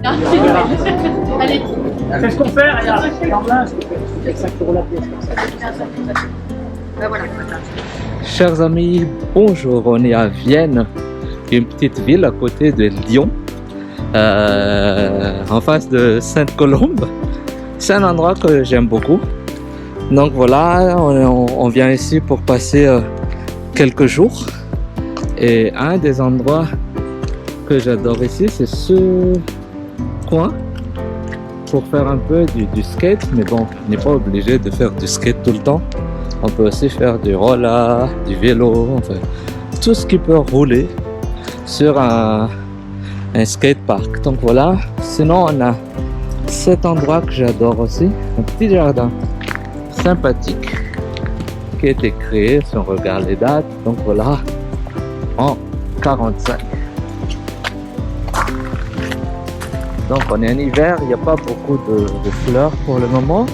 Ah, allez. C'est ce qu'on fait, regarde. Carlin, c'est 5 € la pièce comme ça. Ben voilà. Chers amis, bonjour, on est à Vienne, une petite ville à côté de Lyon, en face de Sainte-Colombe. C'est un endroit que j'aime beaucoup. Donc voilà, on vient ici pour passer quelques jours. Et un des endroits que j'adore ici, c'est ce coin pour faire un peu du skate. Mais bon, on n'est pas obligé de faire du skate tout le temps. On peut aussi faire du roller, du vélo, enfin tout ce qui peut rouler sur un skatepark. Donc voilà, sinon on a cet endroit que j'adore aussi, un petit jardin sympathique qui a été créé, si on regarde les dates, donc voilà, en 45. Donc on est en hiver, il n'y a pas beaucoup de fleurs pour le moment.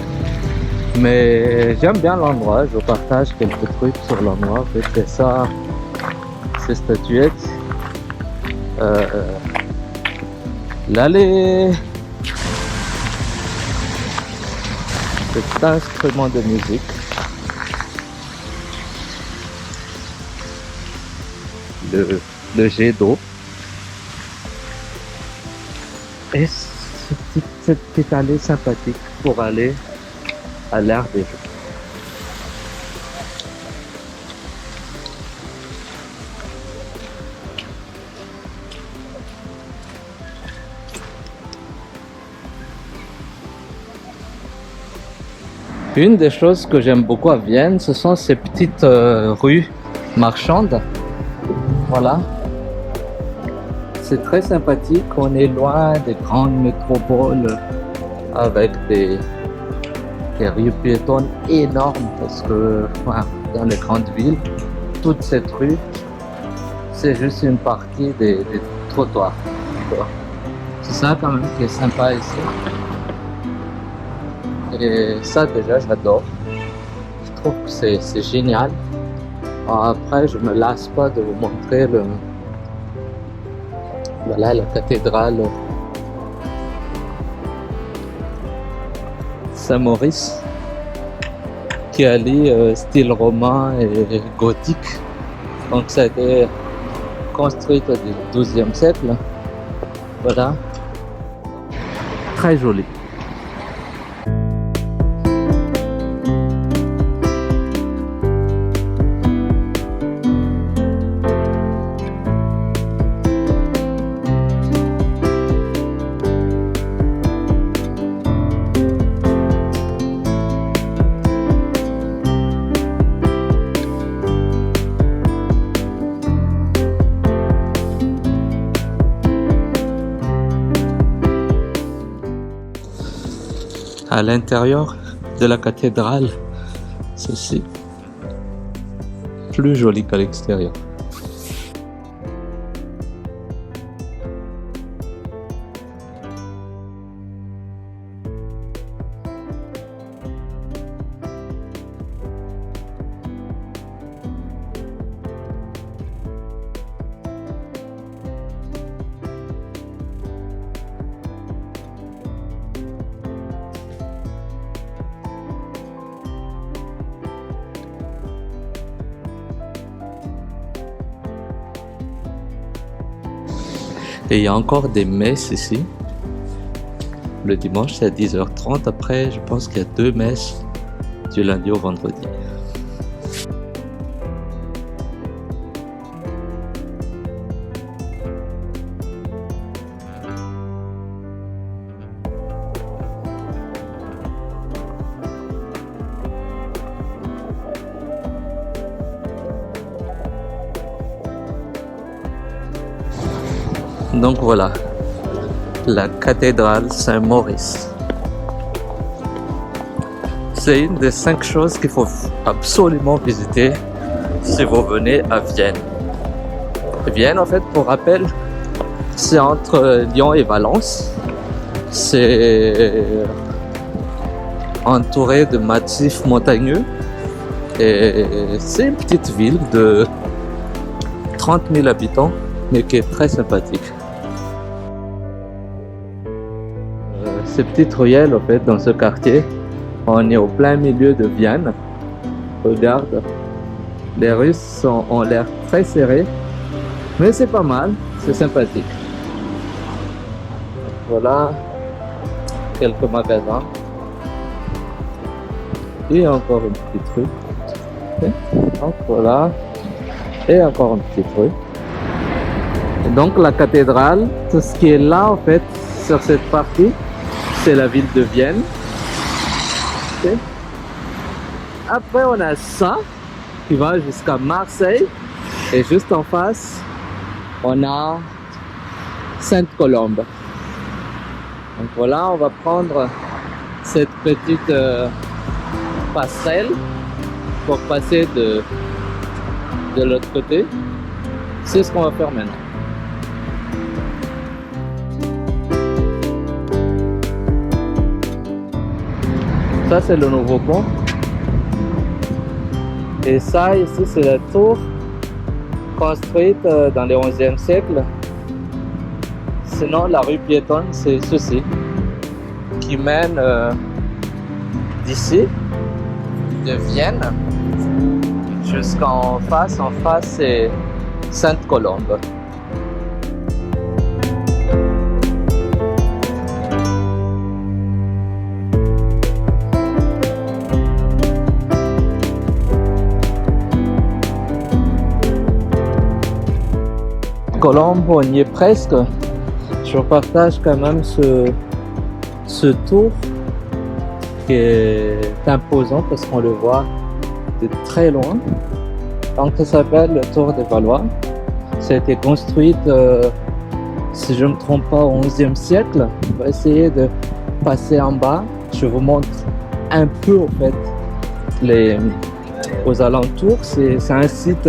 Mais j'aime bien l'endroit, je partage quelques trucs sur l'endroit. En fait, c'est ça, ces statuettes. L'allée. Cet instrument de musique. Le jet d'eau. Et cette petite allée sympathique pour aller à l'air des jeux. Une des choses que j'aime beaucoup à Vienne, ce sont ces petites rues marchandes. Voilà. C'est très sympathique, on est loin des grandes métropoles avec des rues piétonnes énormes parce que dans les grandes villes, toute cette rue, c'est juste une partie des trottoirs. C'est ça quand même qui est sympa ici. Et ça déjà j'adore. Je trouve que c'est génial. Alors après je me lasse pas de vous montrer voilà la cathédrale Saint-Maurice qui allie style roman et gothique. Donc ça a été construit au XIIe siècle. Voilà. Très joli. À l'intérieur de la cathédrale, c'est plus joli qu'à l'extérieur. Et il y a encore des messes ici. Le dimanche c'est à 10h30. Après je pense qu'il y a 2 messes du lundi au vendredi. Donc voilà, la cathédrale Saint-Maurice. C'est une des 5 choses qu'il faut absolument visiter si vous venez à Vienne. Vienne, en fait, pour rappel, c'est entre Lyon et Valence. C'est entouré de massifs montagneux. Et c'est une petite ville de 30 000 habitants, mais qui est très sympathique. ces petites ruelles en fait dans ce quartier. On est au plein milieu de Vienne. Regarde, les Russes ont l'air très serrés, mais c'est pas mal, c'est sympathique. Voilà quelques magasins et encore une petite rue. Okay. Donc voilà, et encore une petite rue. Et donc la cathédrale, tout ce qui est là en fait sur cette partie, c'est la ville de Vienne. Okay. Après on a ça qui va jusqu'à Marseille et juste en face on a Sainte-Colombe. Donc voilà, on va prendre cette petite passerelle pour passer de l'autre côté. C'est ce qu'on va faire maintenant. Ça c'est le nouveau pont. Et ça ici c'est la tour construite dans le 11e siècle. Sinon la rue piétonne c'est ceci qui mène d'ici de Vienne jusqu'en face. En face c'est Sainte-Colombe. Colombe, on y est presque. Je partage quand même ce tour qui est imposant parce qu'on le voit de très loin. Donc ça s'appelle le Tour des Valois. Ça a été construit, si je ne me trompe pas, au 11e siècle. On va essayer de passer en bas. Je vous montre un peu en fait aux alentours. C'est un site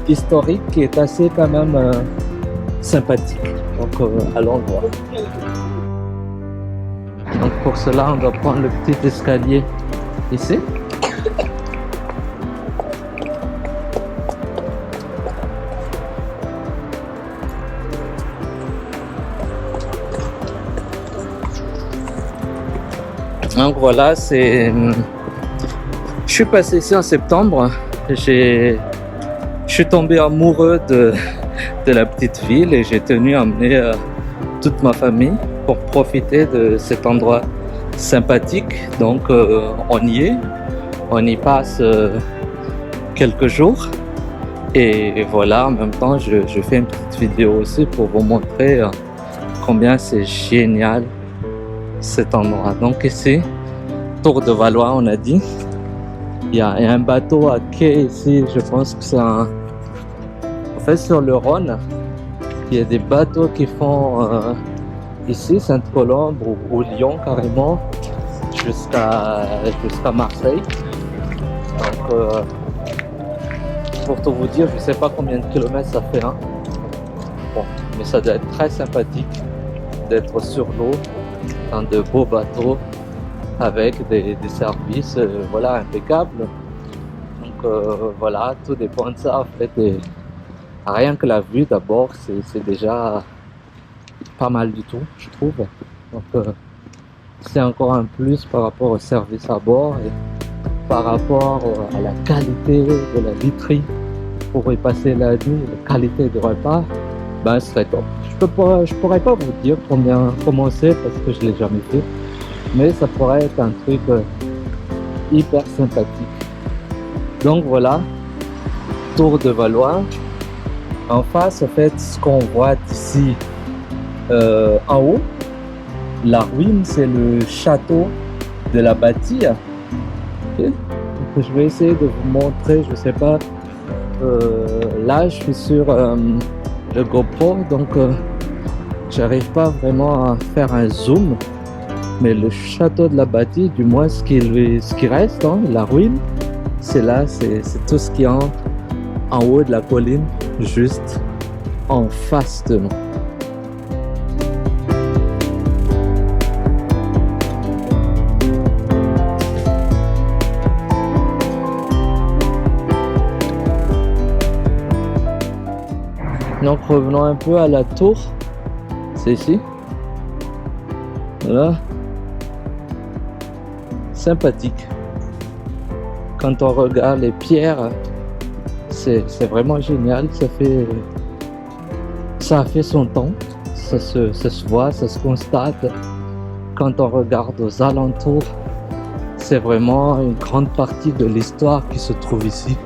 historique qui est assez quand même sympathique. Donc allons voir. Donc pour cela on va prendre le petit escalier ici. Donc voilà, je suis passé ici en septembre. Je suis tombé amoureux de la petite ville et j'ai tenu à emmener toute ma famille pour profiter de cet endroit sympathique. Donc on y passe quelques jours et voilà, en même temps je fais une petite vidéo aussi pour vous montrer combien c'est génial cet endroit. Donc ici, Tour de Valois on a dit, il y a un bateau à quai ici, je pense que c'est en fait sur le Rhône, il y a des bateaux qui font ici Sainte-Colombe ou Lyon carrément jusqu'à Marseille. Donc pour tout vous dire, je sais pas combien de kilomètres ça fait, hein. Bon, mais ça doit être très sympathique d'être sur l'eau dans de beaux bateaux avec des services voilà, impeccables. Donc voilà, tout dépend de ça en fait. Et rien que la vue d'abord, c'est déjà pas mal du tout, je trouve. Donc c'est encore un plus par rapport au service à bord et par rapport à la qualité de la literie pour y passer la nuit, la qualité du repas, ben ce serait top. Je pourrais pas vous dire comment c'est parce que je l'ai jamais fait, mais ça pourrait être un truc hyper sympathique. Donc voilà, Tour de Valois. En face, en fait, ce qu'on voit d'ici en haut, la ruine, c'est le château de la Bâtie. Okay. Donc, je vais essayer de vous montrer, je sais pas, là je suis sur le GoPro, donc j'arrive pas vraiment à faire un zoom, mais le château de la Bâtie, du moins ce qui reste, hein, la ruine, c'est là, c'est tout ce qui est en haut de la colline, juste en face de nous. Donc revenons un peu à la tour, c'est ici. Voilà, sympathique. Quand on regarde les pierres, c'est vraiment génial. Ça a fait son temps. Ça se voit, ça se constate. Quand on regarde aux alentours, c'est vraiment une grande partie de l'histoire qui se trouve ici.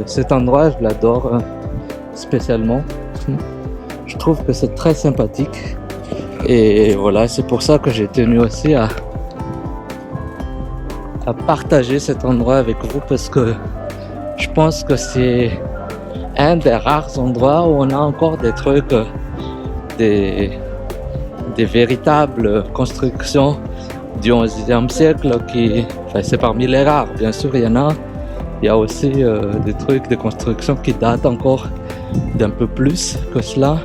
Cet endroit, je l'adore spécialement. Je trouve que c'est très sympathique. Et voilà, c'est pour ça que j'ai tenu aussi à partager cet endroit avec vous, parce que je pense que c'est un des rares endroits où on a encore des trucs, des véritables constructions du XIe siècle enfin, c'est parmi les rares, bien sûr il y en a. Il y a aussi des constructions qui datent encore d'un peu plus que cela.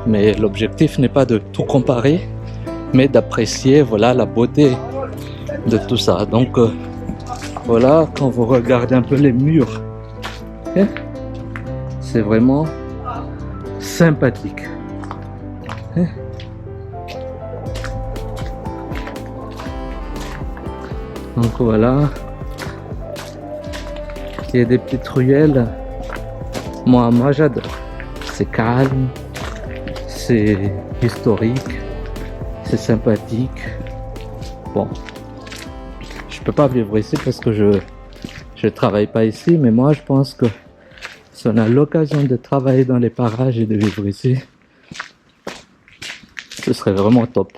Mais l'objectif n'est pas de tout comparer, mais d'apprécier voilà, la beauté de tout ça. Donc voilà, quand vous regardez un peu les murs, c'est vraiment sympathique. Donc voilà, il y a des petites ruelles. Moi j'adore. C'est calme, c'est historique, c'est sympathique. Bon, je peux pas vivre ici parce que je travaille pas ici, mais moi je pense que si on a l'occasion de travailler dans les parages et de vivre ici, ce serait vraiment top.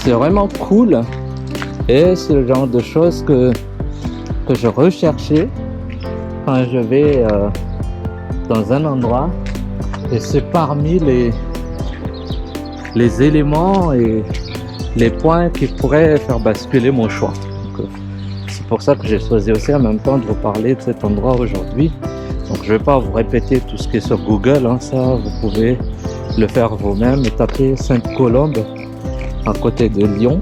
C'est vraiment cool et c'est le genre de choses que je recherchais quand je vais dans un endroit, et c'est parmi les éléments et les points qui pourraient faire basculer mon choix. C'est pour ça que j'ai choisi aussi en même temps de vous parler de cet endroit aujourd'hui. Donc je ne vais pas vous répéter tout ce qui est sur Google, hein, ça vous pouvez le faire vous-même et taper Sainte-Colombe à côté de Lyon.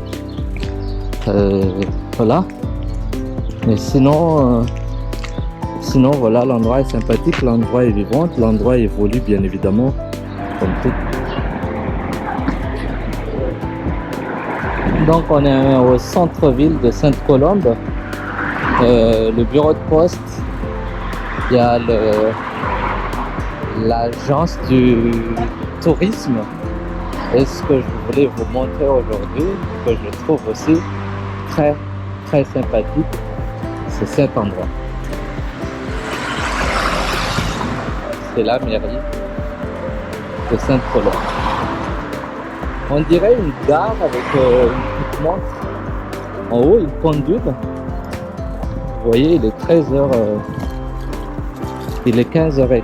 Voilà. Mais sinon voilà, l'endroit est sympathique, l'endroit est vivant, l'endroit évolue bien évidemment, comme tout. Donc on est au centre-ville de Sainte-Colombe. Le bureau de poste, il y a l'agence du tourisme. Et ce que je voulais vous montrer aujourd'hui, que je trouve aussi très très sympathique, c'est cet endroit. C'est la mairie de Sainte-Colombe. On dirait une gare avec une petite montre en haut, une pendule. Vous voyez, il est 13h, il est 15h20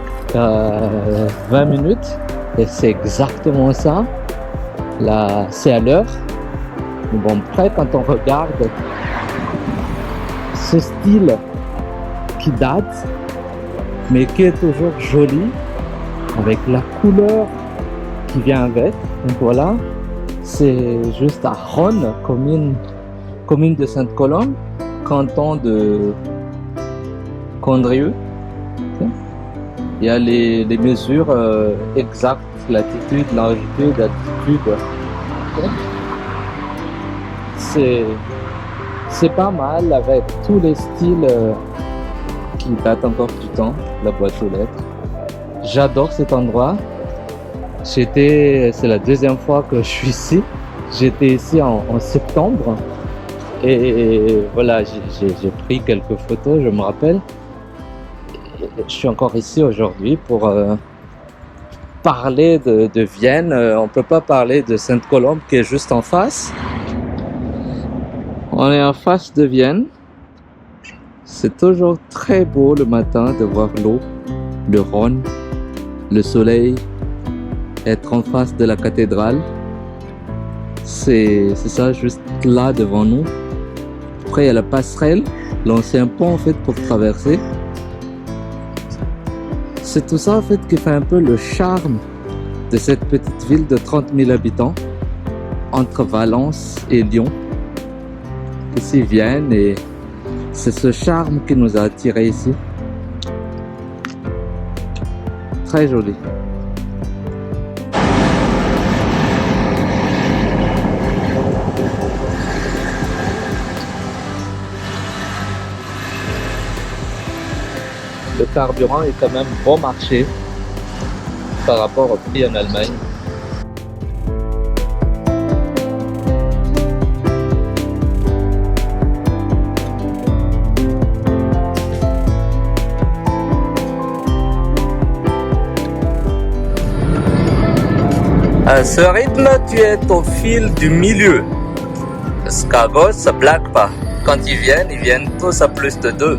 et c'est exactement ça. Là, c'est à l'heure. Bon, après, quand on regarde ce style qui date, mais qui est toujours joli, avec la couleur qui vient avec. Donc voilà, c'est juste à Ronne, commune de Sainte-Colombe, canton de Condrieu. Il y a les mesures exactes, latitude, longitude, altitude. C'est pas mal avec tous les styles qui datent encore du temps, la boîte aux lettres. J'adore cet endroit. C'est la deuxième fois que je suis ici. J'étais ici en septembre et voilà, j'ai pris quelques photos, je me rappelle. Je suis encore ici aujourd'hui pour parler de Vienne. On peut pas parler de Sainte-Colombe qui est juste en face. On est en face de Vienne. C'est toujours très beau le matin de voir l'eau, le Rhône, le soleil, être en face de la cathédrale. C'est ça juste là devant nous. Après il y a la passerelle l'ancien pont en fait pour traverser. C'est tout ça en fait qui fait un peu le charme de cette petite ville de 30 000 habitants entre Valence et Lyon, qui s'y viennent, et c'est ce charme qui nous a attirés ici. Très joli. Le carburant est quand même bon marché par rapport au prix en Allemagne. À ce rythme, tu es au fil du milieu. Parce qu'à gauche, ça blague pas. Quand ils viennent tous à plus de 2.